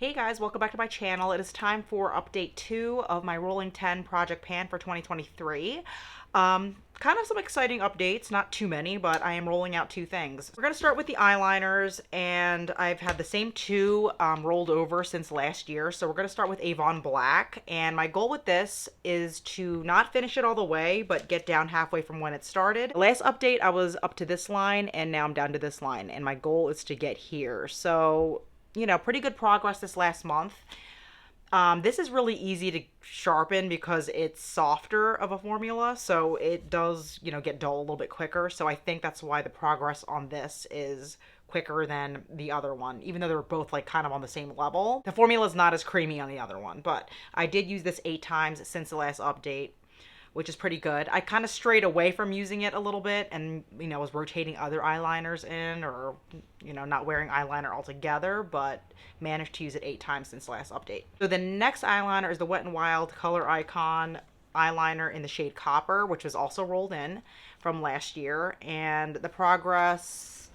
Hey guys, welcome back to my channel. It is time for update 2 of my Rolling 10 Project Pan for 2023. Kind of some exciting updates, not too many, but I am rolling out two things. We're going to start with the eyeliners, and I've had the same two rolled over since last year. So we're going to start with Avon Black, and my goal with this is to not finish it all the way, but get down halfway from when it started. The last update, I was up to this line, and now I'm down to this line, and my goal is to get here. So pretty good progress this last month. This is really easy to sharpen because it's softer of a formula, so it does, get dull a little bit quicker. So I think that's why the progress on this is quicker than the other one, even though they're both like kind of on the same level. The formula is not as creamy on the other one, but I did use this 8 times since the last update, which is pretty good. I kind of strayed away from using it a little bit and, was rotating other eyeliners in or, not wearing eyeliner altogether, but managed to use it 8 times since the last update. So the next eyeliner is the Wet n Wild Color Icon eyeliner in the shade Copper, which was also rolled in from last year. And the progress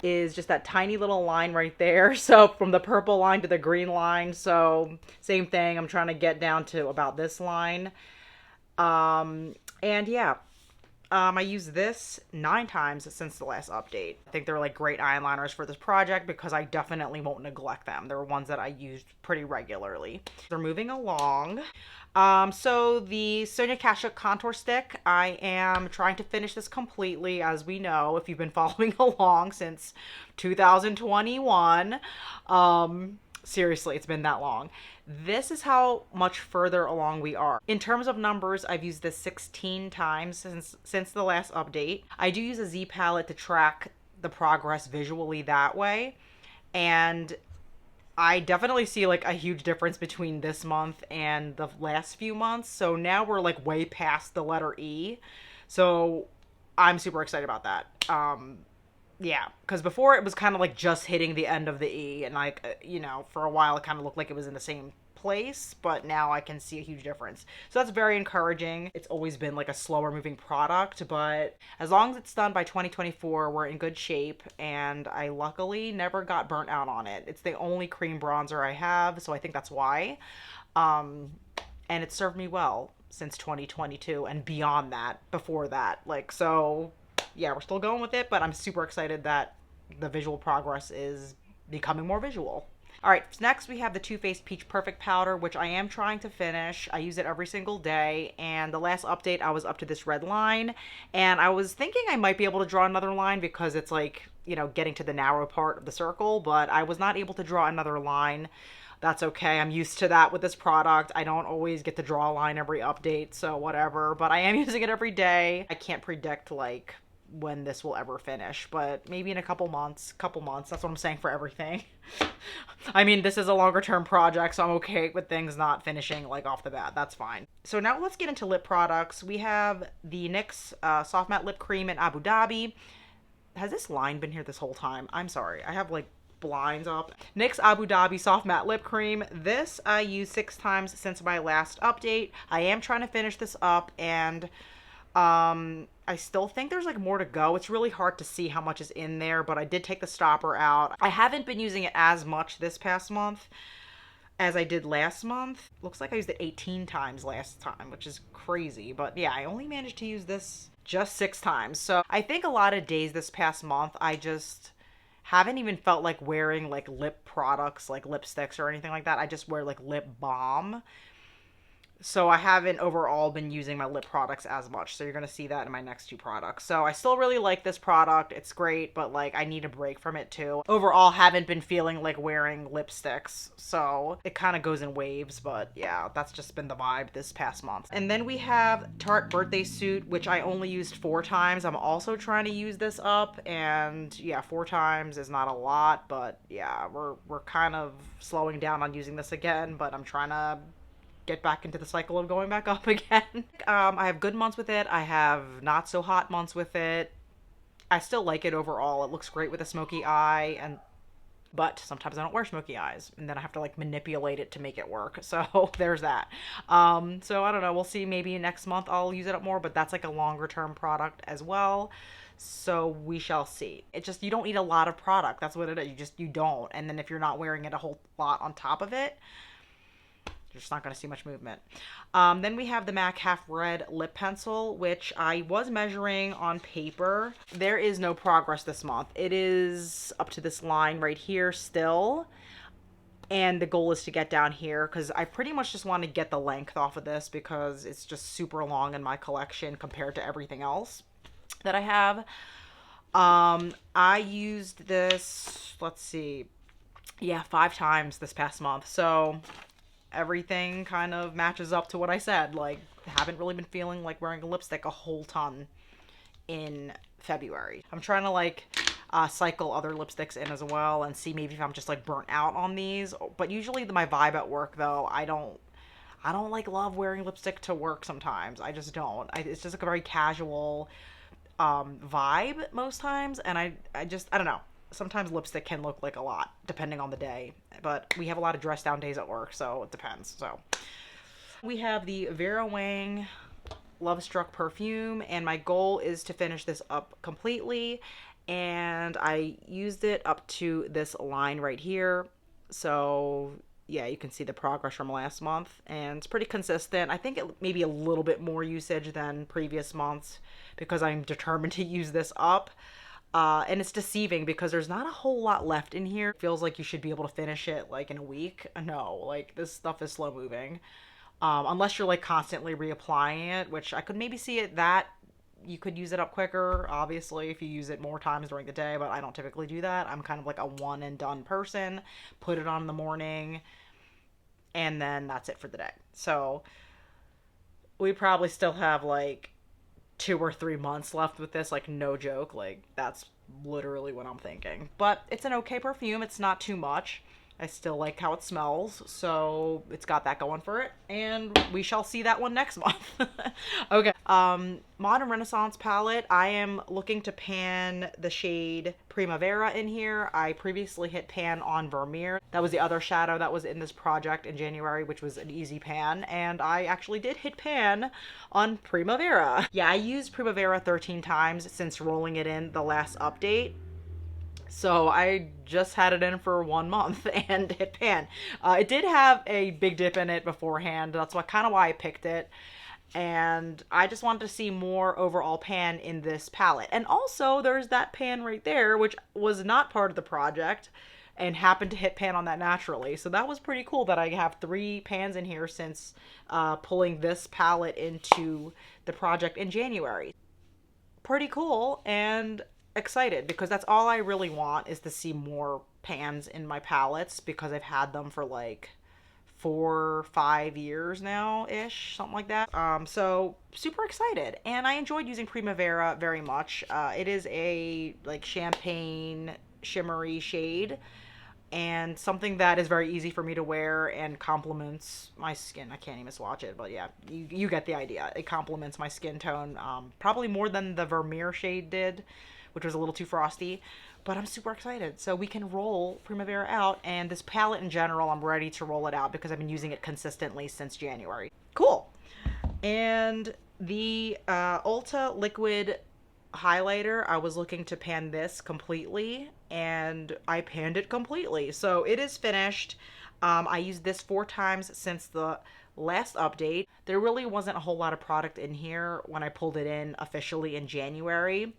is just that tiny little line right there. So from the purple line to the green line. So same thing. I'm trying to get down to about this line. And yeah, I used this 9 times since the last update. I think they're like great eyeliners for this project because I definitely won't neglect them. They're ones that I used pretty regularly. They're moving along. So the Sonia Kashuk contour stick, I am trying to finish this completely, as we know, if you've been following along since 2021. Seriously, it's been that long. This is how much further along we are. In terms of numbers, I've used this 16 times since the last update. I do use a Z palette to track the progress visually that way. And I definitely see like a huge difference between this month and the last few months. So now we're like way past the letter E. So I'm super excited about that. Yeah, because before it was kind of like just hitting the end of the E, and like, for a while it kind of looked like it was in the same place, but now I can see a huge difference. So that's very encouraging. It's always been like a slower moving product, but as long as it's done by 2024, we're in good shape, and I luckily never got burnt out on it. It's the only cream bronzer I have, so I think that's why. And it served me well since 2022 and beyond that, before that. So yeah, we're still going with it, but I'm super excited that the visual progress is becoming more visual. All right, next we have the Too Faced Peach Perfect Powder, which I am trying to finish. I use it every single day, and the last update I was up to this red line, and I was thinking I might be able to draw another line because it's like, getting to the narrow part of the circle, but I was not able to draw another line. That's okay. I'm used to that with this product. I don't always get to draw a line every update, so whatever, but I am using it every day. I can't predict like when this will ever finish, but maybe in a couple months. That's what I'm saying for everything. I mean, this is a longer term project, so I'm okay with things not finishing like off the bat. That's fine. So now let's get into lip products. We have the NYX Soft Matte Lip Cream in Abu Dhabi. Has this line been here this whole time? I'm sorry. I have like blinds up. NYX Abu Dhabi Soft Matte Lip Cream. This I used 6 times since my last update. I am trying to finish this up, and I still think there's like more to go. It's really hard to see how much is in there, but I did take the stopper out. I haven't been using it as much this past month as I did last month. Looks like I used it 18 times last time, which is crazy. But yeah, I only managed to use this just 6 times. So I think a lot of days this past month, I just haven't even felt like wearing like lip products, like lipsticks or anything like that. I just wear like lip balm. So I haven't overall been using my lip products as much. So you're going to see that in my next 2 products. So I still really like this product. It's great, but like I need a break from it too. Overall, haven't been feeling like wearing lipsticks. So it kind of goes in waves, but yeah, that's just been the vibe this past month. And then we have Tarte Birthday Suit, which I only used 4 times. I'm also trying to use this up, and yeah, 4 times is not a lot, but yeah, we're kind of slowing down on using this again, but I'm trying to get back into the cycle of going back up again. I have good months with it. I have not so hot months with it. I still like it overall. It looks great with a smoky eye, and But sometimes I don't wear smoky eyes, and then I have to like manipulate it to make it work. So there's that. So I don't know. We'll see. Maybe next month I'll use it up more, but that's like a longer term product as well. So we shall see. It just, you don't need a lot of product. That's what it is. You don't. And then if you're not wearing it a whole lot on top of it, you're just not going to see much movement. Then we have the MAC Half Red Lip Pencil, which I was measuring on paper. There is no progress this month. It is up to this line right here still. And the goal is to get down here because I pretty much just want to get the length off of this because it's just super long in my collection compared to everything else that I have. I used this, let's see, yeah, 5 times this past month. So everything kind of matches up to what I said. Like, haven't really been feeling like wearing a lipstick a whole ton in February. I'm trying to like cycle other lipsticks in as well and see maybe if I'm just like burnt out on these. But usually my vibe at work though, I don't like love wearing lipstick to work sometimes. I just don't. It's just like a very casual vibe most times, and I don't know. Sometimes lipstick can look like a lot depending on the day, but we have a lot of dress down days at work, so it depends. So we have the Vera Wang Lovestruck perfume, and my goal is to finish this up completely, and I used it up to this line right here. So yeah, you can see the progress from last month, and it's pretty consistent. I think it may be a little bit more usage than previous months because I'm determined to use this up. And it's deceiving because there's not a whole lot left in here. It feels like you should be able to finish it like in a week. No, like this stuff is slow moving. Unless you're like constantly reapplying it, which I could maybe see it that you could use it up quicker, obviously, if you use it more times during the day, but I don't typically do that. I'm kind of like a one and done person. Put it on in the morning, and then that's it for the day. So we probably still have like 2 or 3 months left with this, like no joke. Like that's literally what I'm thinking. But it's an okay perfume. It's not too much. I still like how it smells, so it's got that going for it, and we shall see that one next month. Okay. Modern Renaissance palette. I am looking to pan the shade Primavera in here. I previously hit pan on Vermeer. That was the other shadow that was in this project in January, which was an easy pan, and I actually did hit pan on Primavera. Yeah, I used Primavera 13 times since rolling it in the last update. So I just had it in for 1 month and hit pan. It did have a big dip in it beforehand. That's kind of why I picked it. And I just wanted to see more overall pan in this palette. And also there's that pan right there, which was not part of the project and happened to hit pan on that naturally. So that was pretty cool that I have 3 pans in here since pulling this palette into the project in January. Pretty cool, and excited because that's all I really want is to see more pans in my palettes because I've had them for like 4-5 years now ish, something like that. So super excited, and I enjoyed using Primavera very much. It is a like champagne shimmery shade and something that is very easy for me to wear and complements my skin. I can't even swatch it, but yeah, you get the idea. It complements my skin tone probably more than the Vermeer shade did, which was a little too frosty, but I'm super excited. So we can roll Primavera out, and this palette in general, I'm ready to roll it out because I've been using it consistently since January. Cool. And the Ulta liquid highlighter, I was looking to pan this completely, and I panned it completely. So it is finished. I used this 4 times since the last update. There really wasn't a whole lot of product in here when I pulled it in officially in January,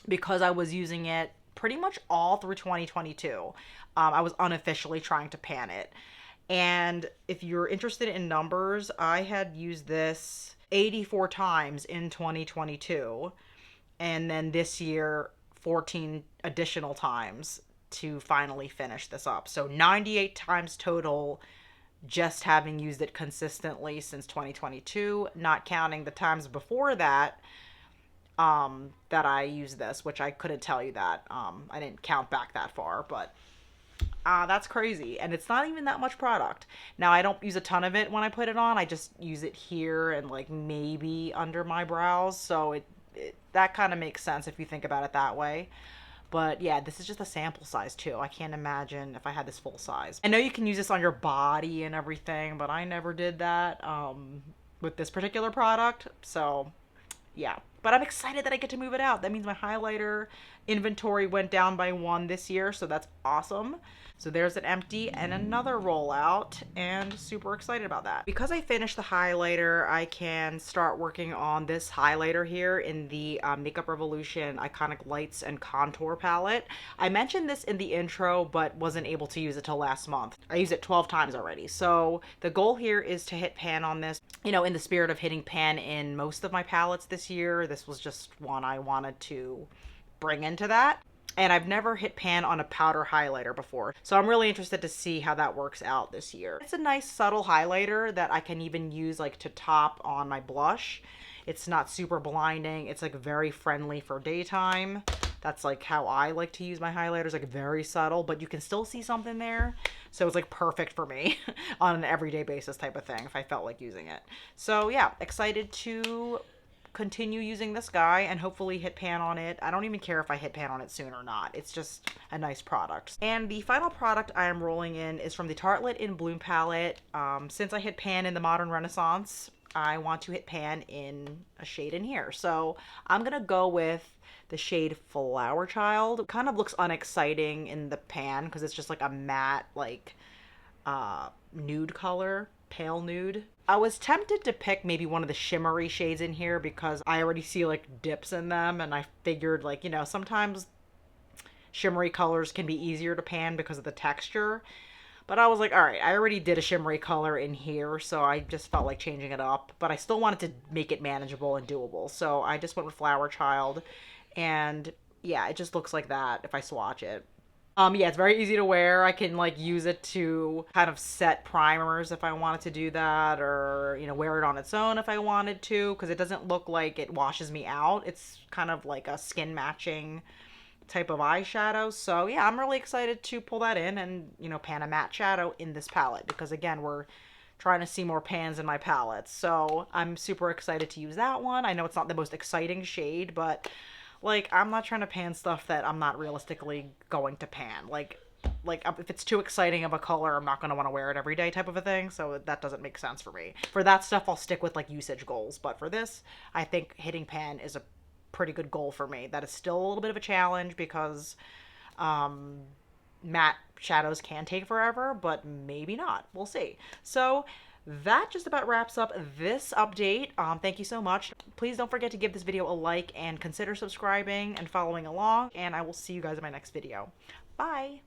because I was using it pretty much all through 2022. I was unofficially trying to pan it. And if you're interested in numbers, I had used this 84 times in 2022. And then this year, 14 additional times to finally finish this up. So 98 times total, just having used it consistently since 2022, not counting the times before that that I used this, which I couldn't tell you that. I didn't count back that far, but that's crazy. And it's not even that much product. Now, I don't use a ton of it when I put it on. I just use it here and like maybe under my brows. So that kind of makes sense if you think about it that way. But yeah, this is just a sample size too. I can't imagine if I had this full size. I know you can use this on your body and everything, but I never did that with this particular product. So yeah, but I'm excited that I get to move it out. That means my highlighter inventory went down by 1 this year, so that's awesome. So there's an empty and another rollout, and super excited about that. Because I finished the highlighter, I can start working on this highlighter here in the Makeup Revolution Iconic Lights and Contour palette. I mentioned this in the intro, but wasn't able to use it till last month. I used it 12 times already. So the goal here is to hit pan on this, you know, in the spirit of hitting pan in most of my palettes this year. This was just one I wanted to bring into that. And I've never hit pan on a powder highlighter before, so I'm really interested to see how that works out this year. It's a nice subtle highlighter that I can even use like to top on my blush. It's not super blinding. It's like very friendly for daytime. That's like how I like to use my highlighters, like very subtle, but you can still see something there. So it's like perfect for me on an everyday basis type of thing if I felt like using it. So yeah, excited to continue using this guy and hopefully hit pan on it. I don't even care if I hit pan on it soon or not. It's just a nice product. And the final product I am rolling in is from the Tarte In Bloom palette. Since I hit pan in the Modern Renaissance, I want to hit pan in a shade in here. So I'm gonna go with the shade Flower Child. It kind of looks unexciting in the pan because it's just like a matte, like nude color, pale nude. I was tempted to pick maybe one of the shimmery shades in here because I already see like dips in them, and I figured, like, you know, sometimes shimmery colors can be easier to pan because of the texture. But I was like, all right, I already did a shimmery color in here, so I just felt like changing it up. But I still wanted to make it manageable and doable, so I just went with Flower Child. And yeah, it just looks like that if I swatch it. Yeah, it's very easy to wear. I can like use it to kind of set primers if I wanted to do that, or, you know, wear it on its own if I wanted to, because it doesn't look like it washes me out. It's kind of like a skin matching type of eyeshadow. So yeah, I'm really excited to pull that in and, you know, pan a matte shadow in this palette, because again, we're trying to see more pans in my palettes. So I'm super excited to use that one. I know it's not the most exciting shade, but like, I'm not trying to pan stuff that I'm not realistically going to pan. Like if it's too exciting of a color, I'm not going to want to wear it every day type of a thing. So that doesn't make sense for me. For that stuff, I'll stick with like usage goals. But for this, I think hitting pan is a pretty good goal for me. That is still a little bit of a challenge because matte shadows can take forever, but maybe not. We'll see. So that just about wraps up this update. Thank you so much. Please don't forget to give this video a like and consider subscribing and following along, and I will see you guys in my next video. Bye!